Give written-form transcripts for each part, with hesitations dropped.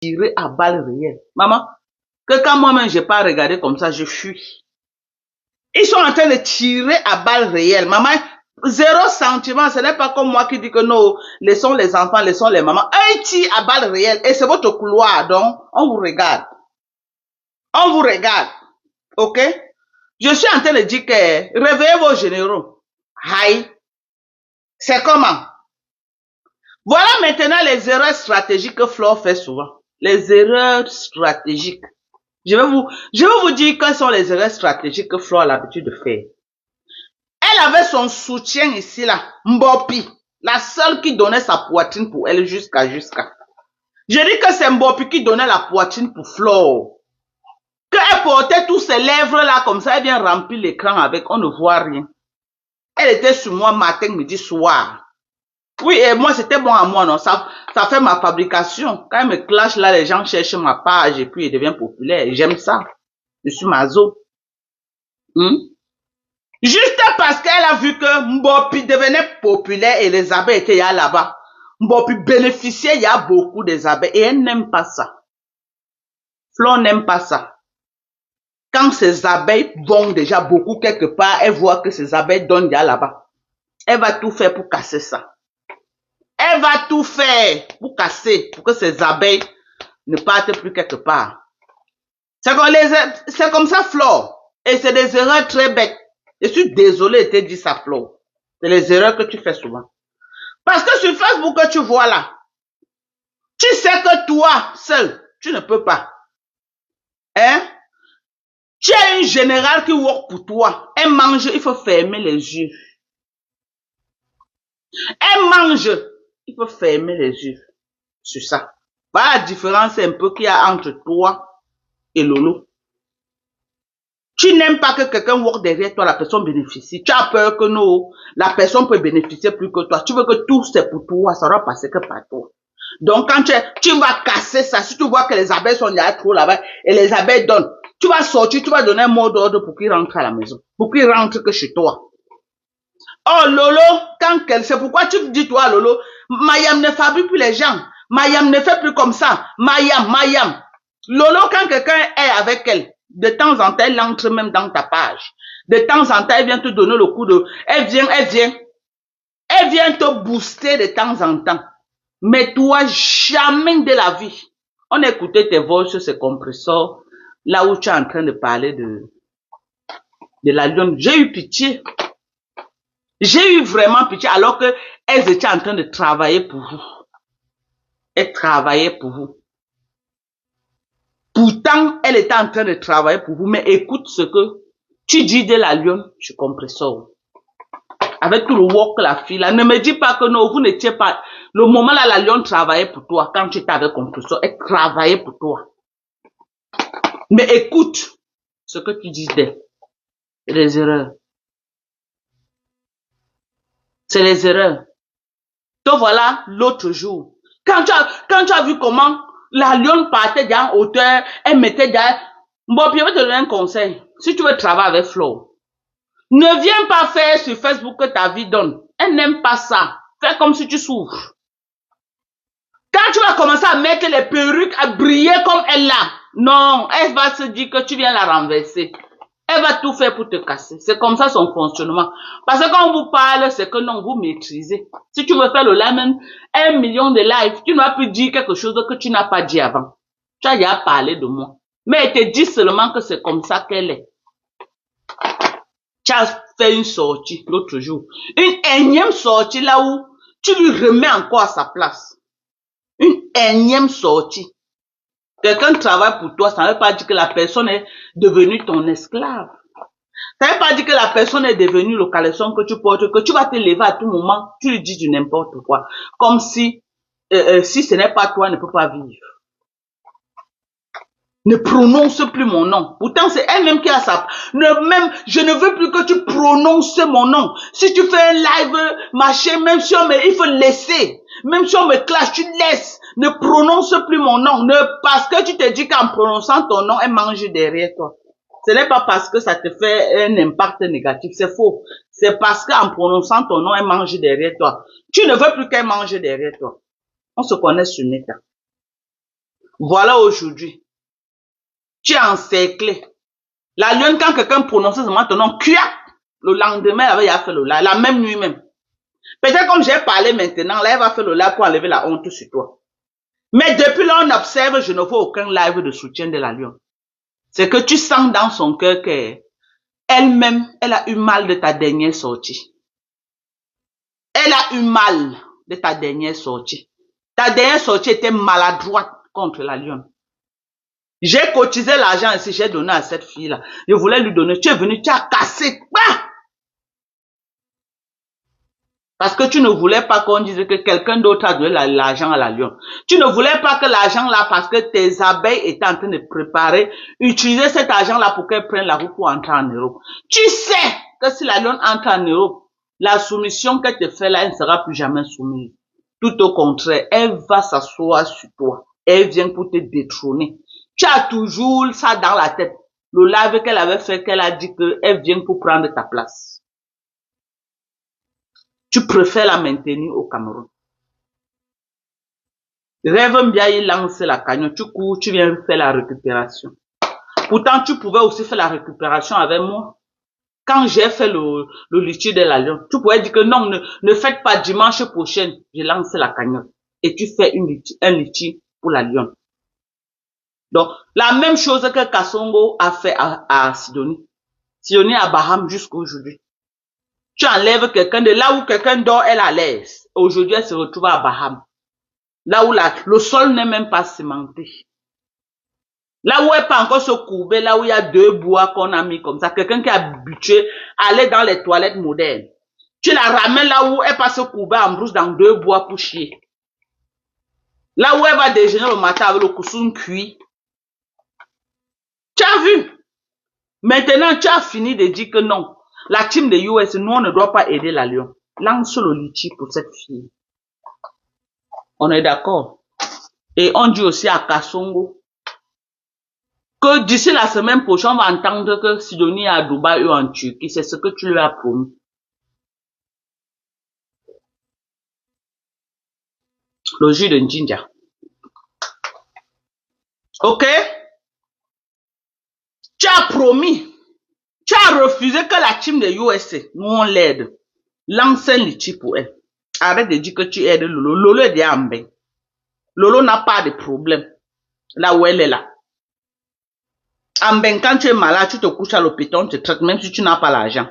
tirer à balles réelles. Maman, que quand moi-même j'ai pas regardé comme ça, je fuis. Ils sont en train de tirer à balles réelles. Maman, zéro sentiment. Ce n'est pas comme moi qui dis que non, laissons les enfants, laissons les mamans. Eux, ils tirent à balles réelles. Et c'est votre couloir. Donc, on vous regarde. On vous regarde. OK? Je suis en train de dire que réveillez vos généraux. Aïe. C'est comment? Voilà maintenant les erreurs stratégiques que Flore fait souvent. Les erreurs stratégiques. Je vais vous dire quelles sont les erreurs stratégiques que Flore a l'habitude de faire. Elle avait son soutien ici, là, Mbopi, la seule qui donnait sa poitrine pour elle jusqu'à. Je dis que c'est Mbopi qui donnait la poitrine pour Flore. Qu'elle portait tous ses lèvres là, comme ça, elle vient remplir l'écran avec, on ne voit rien. Elle était sur moi matin, midi, soir. Oui, et moi, c'était bon à moi, non? Ça fait ma fabrication. Quand elle me clash là, les gens cherchent ma page et puis ils deviennent populaires. J'aime ça. Je suis mazo. Juste parce qu'elle a vu que Mbopi devenait populaire et les abeilles étaient là-bas. Mbopi bénéficiait, il y a beaucoup des abeilles et elle n'aime pas ça. Flore n'aime pas ça. Quand ces abeilles vont déjà beaucoup quelque part, elle voit que ces abeilles donnent déjà là-bas. Elle va tout faire pour casser ça. Elle va tout faire pour casser, pour que ces abeilles ne partent plus quelque part. C'est comme ça, Flore. Et c'est des erreurs très bêtes. Je suis désolé de te dire ça, Flore. C'est les erreurs que tu fais souvent. Parce que sur Facebook que tu vois là, tu sais que toi, seul, tu ne peux pas. Hein? Tu as une générale qui work pour toi. Elle mange, il faut fermer les yeux. Elle mange, il faut fermer les yeux. Sur ça. Voilà la différence un peu qu'il y a entre toi et Lolo. Tu n'aimes pas que quelqu'un work derrière toi, la personne bénéficie. Tu as peur que non, la personne peut bénéficier plus que toi. Tu veux que tout c'est pour toi, ça va passer que par toi. Donc quand tu vas casser ça, si tu vois que les abeilles sont là trop là-bas et les abeilles donnent, tu vas sortir, tu vas donner un mot d'ordre pour qu'ils rentrent à la maison. Pour qu'ils rentrent que chez toi. Oh Lolo, c'est pourquoi tu dis toi Lolo, Mayam ne fabrique plus les gens. Mayam ne fait plus comme ça. Mayam. Lolo, quand quelqu'un est avec elle, de temps en temps, elle entre même dans ta page. De temps en temps, elle vient te donner le coup de... Elle vient te booster de temps en temps. Mais toi, jamais de la vie. On écoutait tes voix sur ce compresseur, là où tu es en train de parler de la lionne. J'ai eu pitié. J'ai eu vraiment pitié alors que elles étaient en train de travailler pour vous. Elles travaillaient pour vous. Pourtant, elle était en train de travailler pour vous. Mais écoute ce que tu dis de la lionne sur compresseur. Avec tout le work que la fille là. Ne me dis pas que non, vous n'étiez pas... Le moment là, la lionne travaillait pour toi. Quand tu étais avec compresseur, elle travaillait pour toi. Mais écoute ce que tu dis d'elle. C'est les erreurs. C'est les erreurs. Donc voilà, l'autre jour. Quand tu as vu comment la lionne partait déjà en hauteur, elle mettait déjà... Bon, puis je vais te donner un conseil. Si tu veux travailler avec Flore, ne viens pas faire sur Facebook que ta vie donne. Elle n'aime pas ça. Fais comme si tu souffres. Quand tu vas commencer à mettre les perruques, à briller comme elle là, non, elle va se dire que tu viens la renverser. Elle va tout faire pour te casser. C'est comme ça son fonctionnement. Parce que quand on vous parle, c'est que non, vous maîtrisez. Si tu veux faire le live, même 1 million de lives, tu ne vas plus dire quelque chose que tu n'as pas dit avant. Tu as déjà parlé de moi. Mais elle te dit seulement que c'est comme ça qu'elle est. Tu as fait une sortie l'autre jour. Une énième sortie là où tu lui remets encore à sa place. Une énième sortie. Quelqu'un travaille pour toi, ça ne veut pas dire que la personne est devenue ton esclave. Ça ne veut pas dire que la personne est devenue le caleçon que tu portes, que tu vas te lever à tout moment, tu lui dis du n'importe quoi. Comme si ce n'est pas toi, elle ne peut pas vivre. Ne prononce plus mon nom. Pourtant, c'est elle-même qui a ça. Je ne veux plus que tu prononces mon nom. Si tu fais un live, machin, même si il faut laisser. Même si on me clash, tu laisses. Ne prononce plus mon nom. Parce que tu te dis qu'en prononçant ton nom, elle mange derrière toi. Ce n'est pas parce que ça te fait un impact négatif. C'est faux. C'est parce qu'en prononçant ton nom, elle mange derrière toi. Tu ne veux plus qu'elle mange derrière toi. On se connaît sur Meta. Voilà aujourd'hui. Tu es encerclé. La lionne, quand quelqu'un prononçait seulement ton nom, cuiac, le lendemain, elle va faire le live, la même nuit même. Peut-être comme j'ai parlé maintenant, là, elle va faire le live pour enlever la honte sur toi. Mais depuis là, on observe, je ne vois aucun live de soutien de la lionne. C'est que tu sens dans son cœur qu'elle-même, elle a eu mal de ta dernière sortie. Elle a eu mal de ta dernière sortie. Ta dernière sortie était maladroite contre la lionne. J'ai cotisé l'argent ici, j'ai donné à cette fille-là. Je voulais lui donner. Tu es venu, tu as cassé. Bah! Parce que tu ne voulais pas qu'on dise que quelqu'un d'autre a donné l'argent à la lionne. Tu ne voulais pas que l'argent là, parce que tes abeilles étaient en train de préparer, utiliser cet argent là pour qu'elles prennent la route pour entrer en Europe. Tu sais que si la lionne entre en Europe, la soumission qu'elle te fait là, elle ne sera plus jamais soumise. Tout au contraire, elle va s'asseoir sur toi. Elle vient pour te détrôner. Tu as toujours ça dans la tête. Le live qu'elle avait fait, qu'elle a dit qu'elle vient pour prendre ta place. Tu préfères la maintenir au Cameroun. Rêve bien, il lance la cagnotte, tu cours, tu viens faire la récupération. Pourtant, tu pouvais aussi faire la récupération avec moi. Quand j'ai fait le litige de la lionne, tu pouvais dire que non, ne faites pas dimanche prochain, je lance la cagnotte. Et tu fais un litige pour la lionne. Donc, la même chose que Kassongo a fait à Sidonie. Sidonie à Baham jusqu'à aujourd'hui. Tu enlèves quelqu'un de là où quelqu'un dort, elle à l'aise. Aujourd'hui, elle se retrouve à Baham. Là où le sol n'est même pas cimenté. Là où elle peut encore se courber, là où il y a deux bois qu'on a mis comme ça. Quelqu'un qui est habitué à aller dans les toilettes modernes. Tu la ramènes là où elle peut se courber en brousse dans deux bois pour chier. Là où elle va déjeuner le matin avec le coussin cuit. Tu as vu? Maintenant, tu as fini de dire que non. La team de US, nous, on ne doit pas aider la Lyon. Lance le litige pour cette fille. On est d'accord. Et on dit aussi à Kassongo que d'ici la semaine prochaine, on va entendre que Sidonie est à Dubaï ou en Turquie. C'est ce que tu lui as promis. Le jus de Njinja. Ok? Tu as promis. Tu as refusé que la team de USA, nous on l'aide. Lance un litige pour elle. Arrête de dire que tu aides Lolo. Lolo est déjà en bain. Lolo n'a pas de problème. Là où elle est là. En bain, quand tu es malade, tu te couches à l'hôpital, on te traite, même si tu n'as pas l'argent.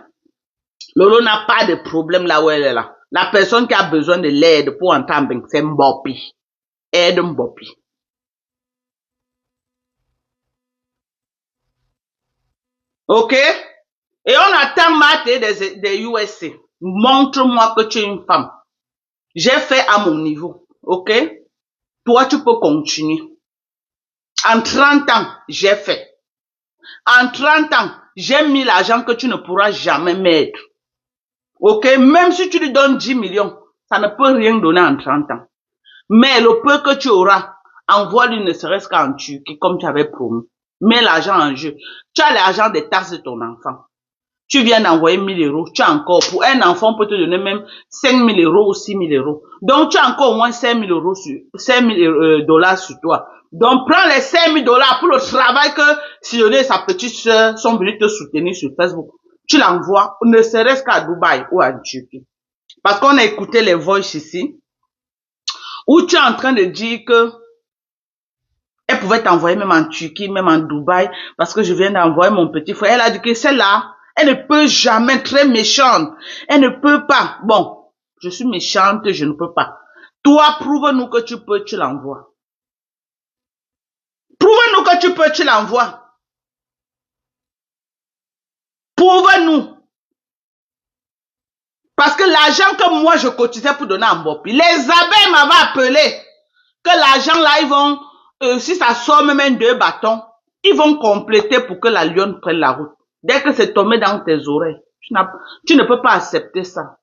Lolo n'a pas de problème là où elle est là. La personne qui a besoin de l'aide pour entrer en bain, c'est Mbopi. Aide Mbopi. Ok? Et on attend Matt des USA. Montre-moi que tu es une femme. J'ai fait à mon niveau. Ok? Toi, tu peux continuer. En 30 ans, j'ai fait. En 30 ans, j'ai mis l'argent que tu ne pourras jamais mettre. Ok? Même si tu lui donnes 10 millions, ça ne peut rien donner en 30 ans. Mais le peu que tu auras, envoie-lui ne serait-ce qu'en Turquie, comme tu avais promis. Mets l'argent en jeu. Tu as l'argent des taxes de ton enfant. Tu viens d'envoyer 1000 euros. Tu as encore, pour un enfant, on peut te donner même 5000 euros ou 6000 euros. Donc, tu as encore au moins 5000 euros sur, 5000 dollars sur toi. Donc, prends les 5000 dollars pour le travail que Sidonie et sa petite soeur sont venus te soutenir sur Facebook. Tu l'envoies, ne serait-ce qu'à Dubaï ou à Turquie. Parce qu'on a écouté les voices ici, où tu es en train de dire que elle pouvait t'envoyer même en Turquie, même en Dubaï, parce que je viens d'envoyer mon petit frère. Elle a dit que celle-là, elle ne peut jamais, très méchante. Elle ne peut pas. Bon, je suis méchante, je ne peux pas. Toi, prouve-nous que tu peux, tu l'envoies. Prouve-nous que tu peux, tu l'envoies. Prouve-nous. Parce que l'argent que moi je cotisais pour donner à Mbopi, les abeilles m'avaient appelé que l'argent là, ils vont, si ça sort même 2 bâtons, ils vont compléter pour que la lionne prenne la route. Dès que c'est tombé dans tes oreilles, tu ne peux pas accepter ça.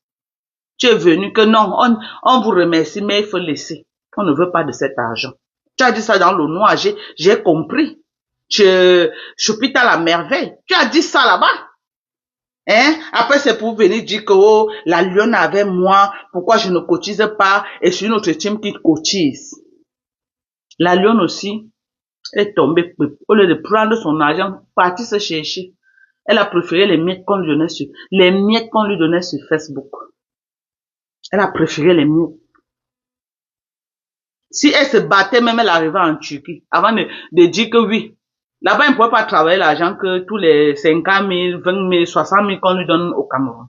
Tu es venu que non, on vous remercie, mais il faut laisser. On ne veut pas de cet argent. Tu as dit ça dans le noir, j'ai compris. Je suis à la merveille. Tu as dit ça là-bas. Hein? Après, c'est pour venir dire que oh, la lionne avec moi, pourquoi je ne cotise pas et c'est une autre team qui cotise. La lionne aussi est tombée. Au lieu de prendre son argent, partir se chercher. Elle a préféré les miettes qu'on lui donnait sur Facebook. Elle a préféré les miettes. Si elle se battait, même elle arrivait en Turquie, avant de dire que oui. Là-bas, elle ne pouvait pas travailler l'argent que tous les 50 000, 20 000, 60 000 qu'on lui donne au Cameroun.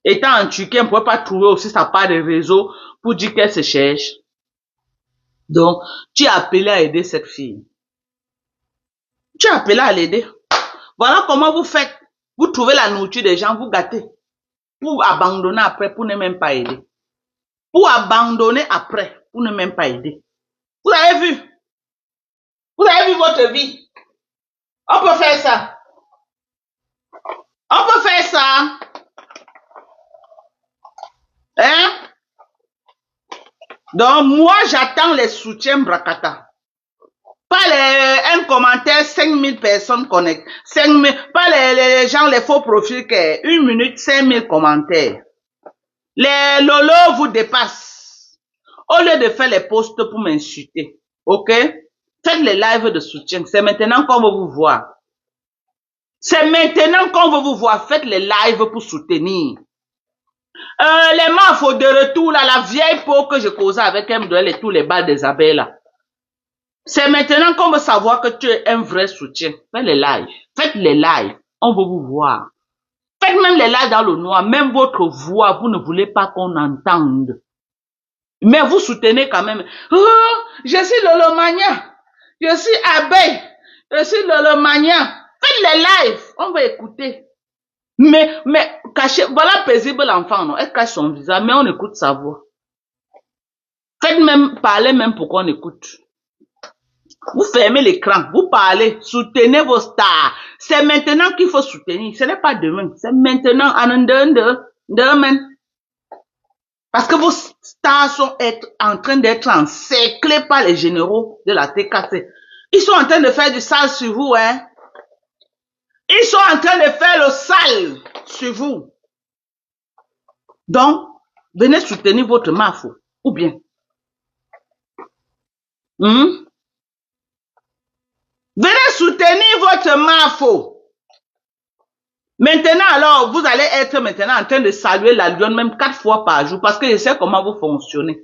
Étant en Turquie, elle ne pouvait pas trouver aussi sa part de réseau pour dire qu'elle se cherche. Donc, tu as appelé à aider cette fille. Tu as appelé à l'aider. Voilà comment vous faites. Vous trouvez la nourriture des gens, vous gâtez. Pour abandonner après, pour ne même pas aider. Pour abandonner après, pour ne même pas aider. Vous avez vu? Vous avez vu votre vie? On peut faire ça. On peut faire ça. Hein? Donc, moi, j'attends les soutiens Brakata. Pas un commentaire, 5000 personnes connectent. 5000, pas les gens, les faux profils qui est 1 minute, 5000 commentaires. Les lolos vous dépassent. Au lieu de faire les posts pour m'insulter. Ok? Faites les lives de soutien. C'est maintenant qu'on veut vous voir. C'est maintenant qu'on veut vous voir. Faites les lives pour soutenir. Les mafos de retour, là, la vieille peau que je causais avec MDL et tous les balles des abeilles, là. C'est maintenant qu'on veut savoir que tu es un vrai soutien. Faites les lives. Faites les lives. On veut vous voir. Faites même les lives dans le noir. Même votre voix, vous ne voulez pas qu'on entende. Mais vous soutenez quand même. Oh, je suis Lolomania. Je suis abeille. Je suis Lolomania. Faites les lives. On va écouter. Mais, cachez, voilà paisible l'enfant, non? Elle cache son visage, mais on écoute sa voix. Faites même, parlez même pour qu'on écoute. Vous fermez l'écran, vous parlez, soutenez vos stars. C'est maintenant qu'il faut soutenir. Ce n'est pas demain, c'est maintenant, demain. Parce que vos stars sont en train d'être encerclés par les généraux de la TKC. Ils sont en train de faire du sale sur vous, hein. Ils sont en train de faire le sale sur vous. Donc, venez soutenir votre mafo. Ou bien. Venez soutenir votre mafo. Maintenant, alors, vous allez être maintenant en train de saluer la lionne même 4 fois par jour parce que je sais comment vous fonctionnez.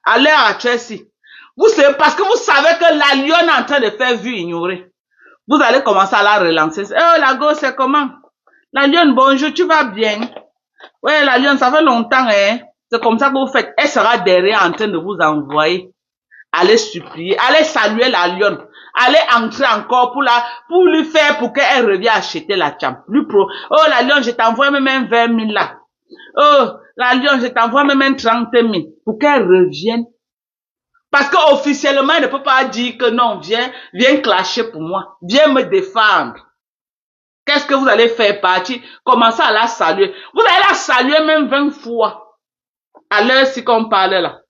À l'heure actuelle, si. Vous savez, parce que vous savez que la lionne est en train de faire vue ignorer. Vous allez commencer à la relancer. Oh, la go, c'est comment? La lionne, bonjour, tu vas bien? Ouais, la lionne, ça fait longtemps, hein? C'est comme ça que vous faites. Elle sera derrière en train de vous envoyer. Allez supplier, allez saluer la lionne. Allez entrer encore pour lui faire, pour qu'elle revienne acheter la chambre. Oh, la lionne, je t'envoie même un 20 000 là. Oh, la lionne, je t'envoie même un 30 000 pour qu'elle revienne. Parce qu'officiellement, elle ne peut pas dire que non, viens clasher pour moi. Viens me défendre. Qu'est-ce que vous allez faire partir? Commencez à la saluer. Vous allez la saluer même 20 fois. À l'heure si qu'on parle là.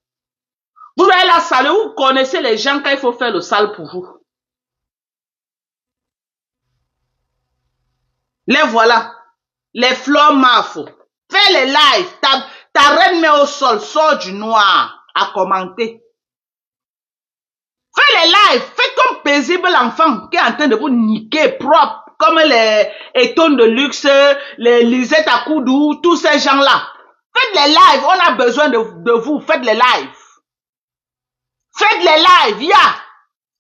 Vous allez la saluer. Vous connaissez les gens quand il faut faire le sale pour vous. Les voilà. Les fleurs mafo. Fais les lives. Ta reine met au sol. Sors du noir. À commenter. Fais les lives, faites comme paisible l'enfant qui est en train de vous niquer propre, comme les étones de luxe, les Lisette à Koudou, tous ces gens-là. Faites les lives, on a besoin de vous, faites les lives. Faites les lives,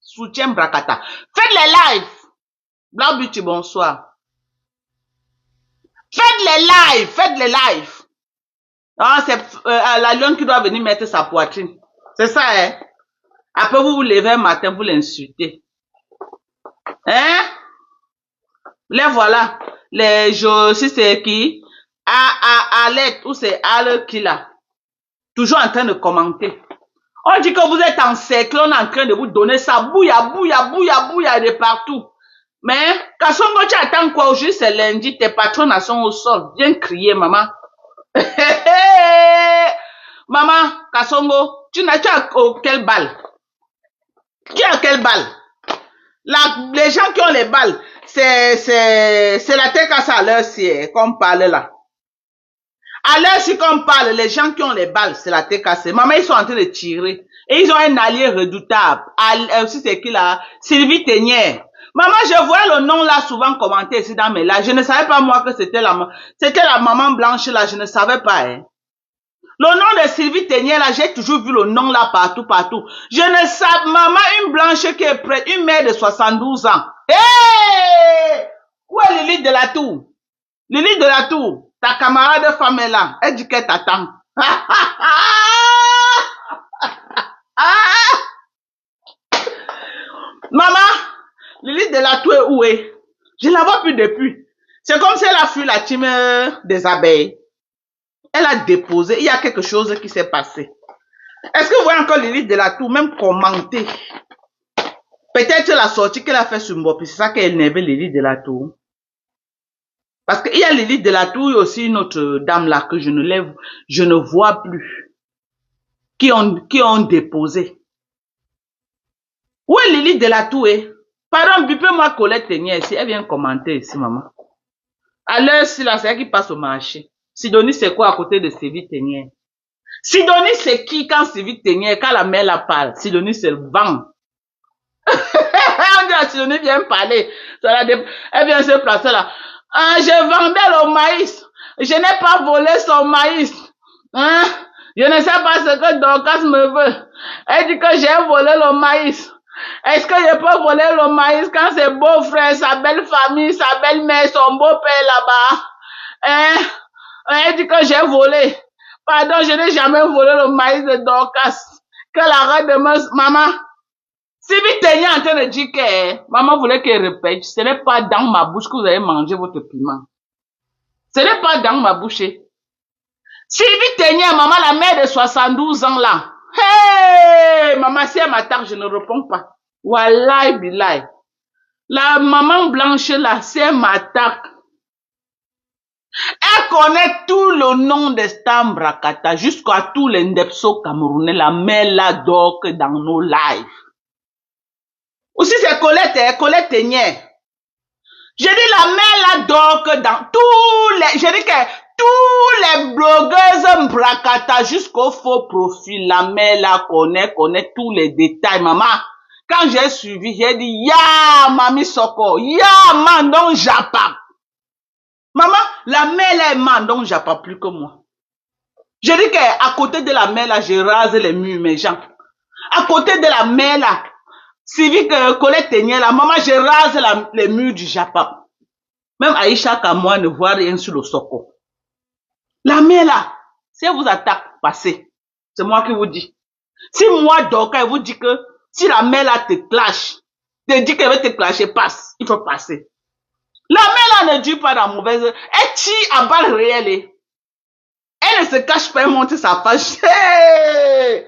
soutien Brakata. Faites les lives. Blabuti, bonsoir. Faites les lives. Ah, c'est la lionne qui doit venir mettre sa poitrine. C'est ça, hein? Après, vous vous levez un matin, vous l'insultez. Hein? Les voilà. Si c'est qui? Alette, ou c'est Al qui là? Toujours en train de commenter. On dit que vous êtes en cercle, on est en train de vous donner ça. Bouya de partout. Mais, Kassongo, tu attends quoi? Aujourd'hui, c'est lundi, tes patrons sont au sol. Viens crier, maman. Maman, Kassongo, tu as quelle balle? Qui a quelle balle? Les gens qui ont les balles, c'est la TKC à l'heure si qu'on parle là. À l'heure si qu'on parle, les gens qui ont les balles, c'est la TKC. Maman, ils sont en train de tirer. Et ils ont un allié redoutable. Aussi, c'est qui là? Sylvie Tenière. Maman, je voyais le nom là souvent commenté ici dans mes lives. Je ne savais pas moi que c'était la maman blanche là. Je ne savais pas. Hein. Le nom de Sylvie Tenière là, j'ai toujours vu le nom là partout, partout. Je ne sais, maman, une blanche qui est prête, une mère de 72 ans. Hé! Où est Lily de la Tour? Lily de la Tour, ta camarade de femme est là. Elle dit qu'elle t'attend. Maman, Lily de la Tour est où est? Je ne la vois plus depuis. C'est comme si elle a fui la team des abeilles. Elle a déposé. Il y a quelque chose qui s'est passé. Est-ce que vous voyez encore Lily de la Tour, même commenter? Peut-être la sortie qu'elle a fait sur Mbopi, c'est ça qu'elle énervait Lily de la Tour. Parce qu'il y a Lily de la Tour et aussi une autre dame là que je ne vois plus. Qui ont déposé. Où est Lily de la Tour? Pardon, bipez-moi Colette Tenière ici. Elle vient commenter ici, maman. À l'heure, si là, c'est elle qui passe au marché. Sidonie, c'est quoi à côté de Sylvie Tenière? Sidonie, c'est qui quand Sylvie Tenière, quand la mère la parle? Sidonie, c'est le vent. On dit à Sidonie vient parler. Elle vient se placer là. Ah, je vendais le maïs. Je n'ai pas volé son maïs. Hein? Je ne sais pas ce que Dorcas me veut. Elle dit que j'ai volé le maïs. Est-ce que je peux voler le maïs quand ses beaux-frères, sa belle famille, sa belle-mère, son beau-père là-bas? Hein? Elle dit que j'ai volé. Pardon, je n'ai jamais volé le maïs de Dorcas. Que la reine de maman. Si vous teniez en train de dire que maman voulait qu'elle répète, ce n'est pas dans ma bouche que vous allez manger votre piment. Ce n'est pas dans ma bouche. Si vous teniez maman, la mère de 72 ans là, hey, maman, si elle m'attaque, je ne réponds pas. Wallahi billahi. La maman blanche là, si elle m'attaque, elle connaît tout le nom de Stambrakata, jusqu'à tous les Ndepso camerounais. La mère là dort que dans nos lives. Aussi c'est Colette Tenière. Je dis la mère là dort que dans je dis que tous les blogueuses Mbrakata jusqu'au faux profil, la mère là connaît tous les détails, maman. Quand j'ai suivi, j'ai dit, ya, Mami Soko, ya, Mandon Japa. Maman, la mère là, elle Mandon Japa plus que moi. Je dis qu'à côté de la mère là, je rase les murs, mes gens. À côté de la mère là, Sylvie Colette Tenière là, maman, je rase les murs du Japa. Même Aïcha Kamoa ne voit rien sur le Soko. La mère là, si elle vous attaque, passez. C'est moi qui vous dis. Si moi, Doka, elle vous dit que si la mère là te clash, te dit qu'elle veut te clasher, passe. Il faut passer. La mère là ne dit pas la mauvaise. Elle tire à balles réelles. Elle ne se cache pas, elle monte sa face. Hey!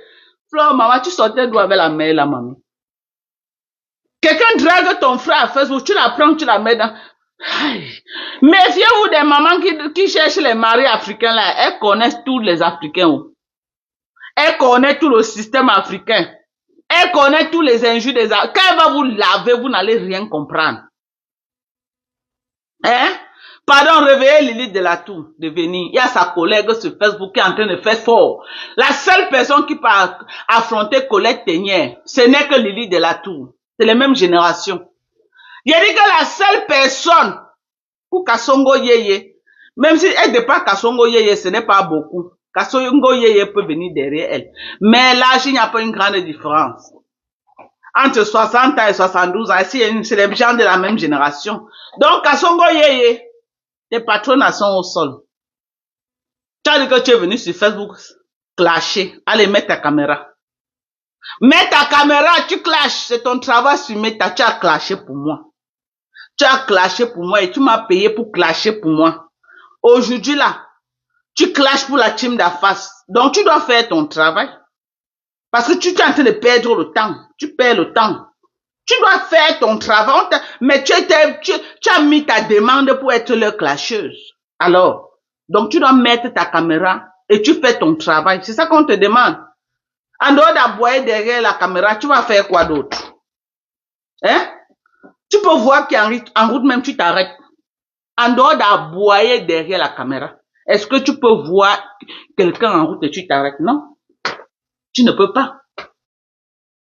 Flore, maman, tu sortais d'où avec la mère là, maman? Quelqu'un drague ton frère à Facebook, tu la prends, tu la mets dans... Méfiez-vous des mamans qui cherchent les maris africains là. Elles connaissent tous les Africains. Elles connaissent tout le système africain. Elle connaît tous les injures des Africains. Quand elle va vous laver, vous n'allez rien comprendre. Hein? Pardon, réveillez Lily de la Tour de venir. Il y a sa collègue sur Facebook qui est en train de faire fort. La seule personne qui peut affronter Colette Tenière, ce n'est que Lily de la Tour. C'est les mêmes générations. Il a dit que la seule personne pour Kasongo Yeye, même si elle dépasse Kasongo Yeye, ce n'est pas beaucoup. Kasongo Yeye peut venir derrière elle. Mais là, il n'y a pas une grande différence. Entre 60 ans et 72 ans, c'est les gens de la même génération. Donc, Kasongo Yeye, tes patrons sont au sol. Tu as dit que tu es venu sur Facebook clasher. Allez, mets ta caméra. Mets ta caméra, tu clashes. C'est ton travail sur Meta. Tu as clashé pour moi. Tu as clashé pour moi et tu m'as payé pour clasher pour moi. Aujourd'hui là, tu clashes pour la team d'Afas. Donc tu dois faire ton travail. Parce que tu es en train de perdre le temps. Tu perds le temps. Tu dois faire ton travail. Mais tu as mis ta demande pour être leur clasheuse. Alors, donc tu dois mettre ta caméra et tu fais ton travail. C'est ça qu'on te demande. En dehors d'aboyer derrière la caméra, tu vas faire quoi d'autre? Hein? Tu peux voir qu'en route même, tu t'arrêtes. En dehors d'aboyer derrière la caméra, est-ce que tu peux voir quelqu'un en route et tu t'arrêtes? Non. Tu ne peux pas.